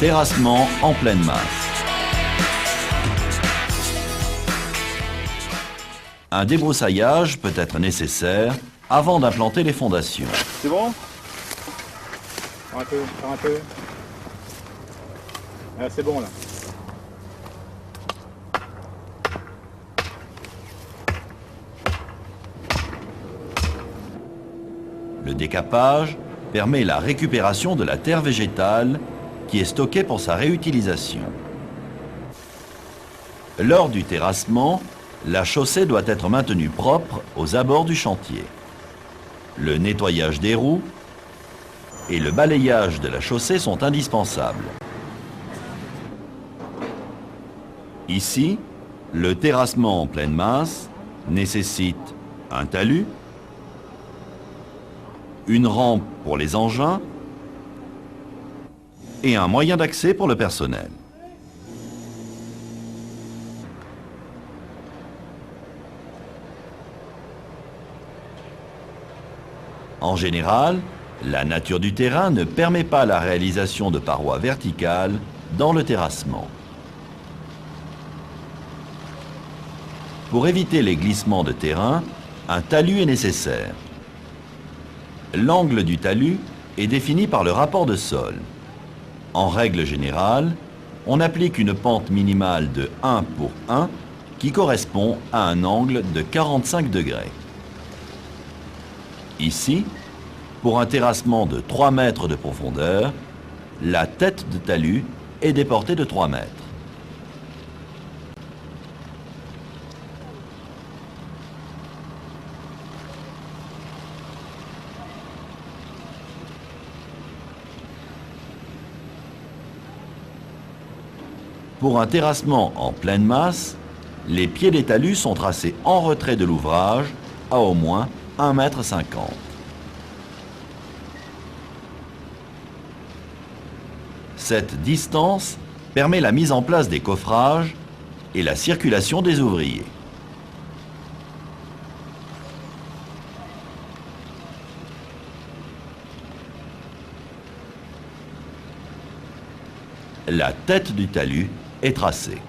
Terrassement en pleine masse. Un débroussaillage peut être nécessaire avant d'implanter les fondations. C'est bon? Encore un peu. Ah, c'est bon là. Le décapage permet la récupération de la terre végétale qui est stockée pour sa réutilisation. Lors du terrassement, la chaussée doit être maintenue propre aux abords du chantier. Le nettoyage des roues et le balayage de la chaussée sont indispensables. Ici, le terrassement en pleine masse nécessite un talus, une rampe pour les engins et un moyen d'accès pour le personnel. En général, la nature du terrain ne permet pas la réalisation de parois verticales dans le terrassement. Pour éviter les glissements de terrain, un talus est nécessaire. L'angle du talus est défini par le rapport de sol. En règle générale, on applique une pente minimale de 1 pour 1 qui correspond à un angle de 45 degrés. Ici, pour un terrassement de 3 mètres de profondeur, la tête de talus est déportée de 3 mètres. Pour un terrassement en pleine masse, les pieds des talus sont tracés en retrait de l'ouvrage à au moins 1,50 m. Cette distance permet la mise en place des coffrages et la circulation des ouvriers. La tête du talus est tracée.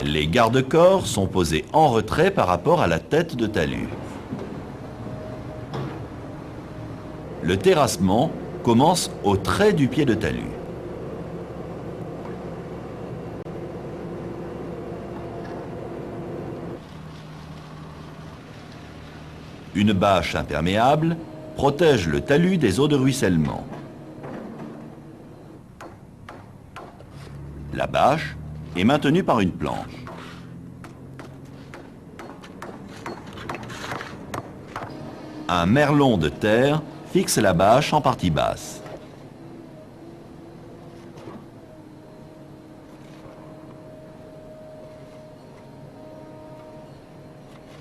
Les garde-corps sont posés en retrait par rapport à la tête de talus. Le terrassement commence au trait du pied de talus. Une bâche imperméable protège le talus des eaux de ruissellement. La bâche est maintenue par une planche. Un merlon de terre fixe la bâche en partie basse.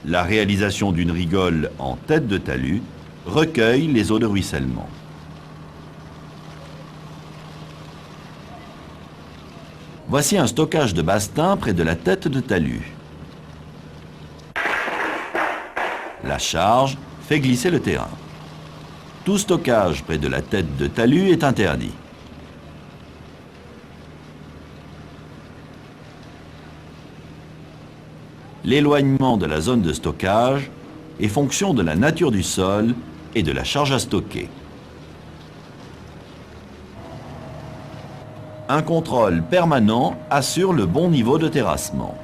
La réalisation d'une rigole en tête de talus recueille les eaux de ruissellement. Voici un stockage de bastin près de la tête de talus. La charge fait glisser le terrain. Tout stockage près de la tête de talus est interdit. L'éloignement de la zone de stockage est fonction de la nature du sol et de la charge à stocker. Un contrôle permanent assure le bon niveau de terrassement.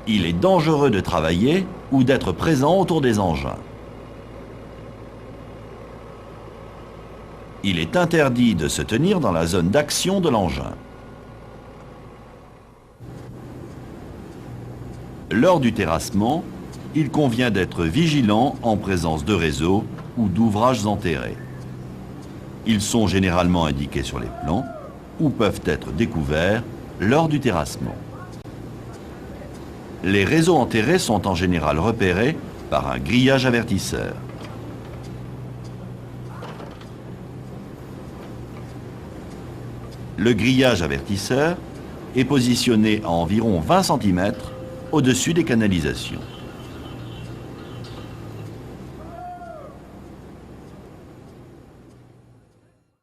Il est dangereux de travailler ou d'être présent autour des engins. Il est interdit de se tenir dans la zone d'action de l'engin. Lors du terrassement, il convient d'être vigilant en présence de réseaux ou d'ouvrages enterrés. Ils sont généralement indiqués sur les plans ou peuvent être découverts lors du terrassement. Les réseaux enterrés sont en général repérés par un grillage avertisseur. Le grillage avertisseur est positionné à environ 20 cm au-dessus des canalisations.